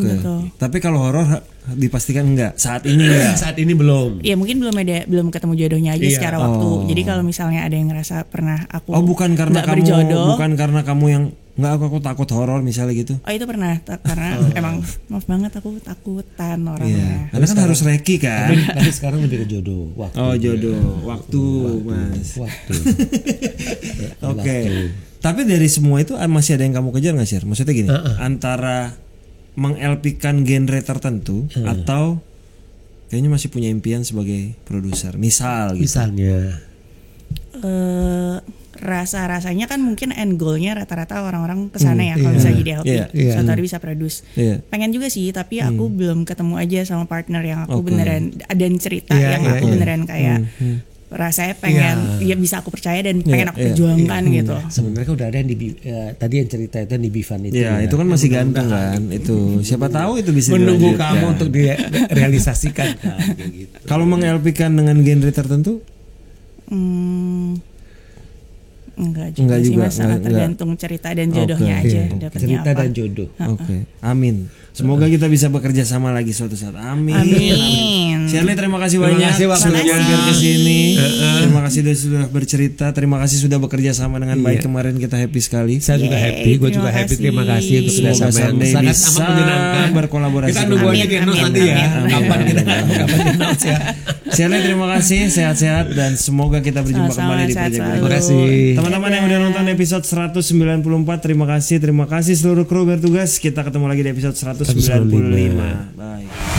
Tapi kalau horor dipastikan enggak saat ini ya. Saat ini belum. Ya mungkin belum ketemu jodohnya aja secara waktu. Jadi kalau misalnya ada yang ngerasa pernah aku bukan karena kamu berjodoh, bukan karena kamu yang enggak, aku takut horor misalnya gitu. Itu pernah karena emang maaf banget aku takutan orangnya. Karena kan harus reki kan. Tapi sekarang lebih ke jodoh. Waktu Mas. Oke. Tapi dari semua itu masih ada yang kamu kejar nggak sih? Maksudnya gini, antara meng-LP-kan genre tertentu atau kayaknya masih punya impian sebagai produser, misal gitu. Misalnya rasa-rasanya kan mungkin end goalnya rata-rata orang-orang kesana ya kalau bisa jadi LP, suatu hari bisa produce. Pengen juga sih, tapi aku belum ketemu aja sama partner yang aku beneran dan cerita yang aku beneran kayak rasanya pengen bisa aku percaya dan pengen aku perjuangkan gitu. Sebenarnya udah ada yang tadi yang cerita itu yang di Bifan itu. Itu kan masih ganteng kan. Itu siapa tahu itu bisa menunggu kamu untuk direalisasikan kan, gitu. Kalau meng-LP-kan dengan genre tertentu? Enggak juga. Sangat tergantung cerita dan jodohnya aja. Dapatnya cerita apa. dan jodoh. Amin. Semoga kita bisa bekerja sama lagi suatu saat. Amin. Shirley, terima kasih banyak sudah mampir ke sini. Terima kasih sudah bercerita. Terima kasih sudah bekerja sama dengan baik. Kemarin kita happy sekali. Saya juga happy. Gue juga happy. Terima kasih untuk kerjasama yang sangat amat menyenangkan. Berkolaborasi. Kita nunggu aja di announce nanti ya. Kapan kita announce ya. Shirley, terima kasih. Sehat-sehat dan semoga kita berjumpa kembali di Project. Terima kasih. Teman-teman yang udah nonton episode 194, terima kasih seluruh kru bertugas. Kita ketemu lagi di episode 195. Bye.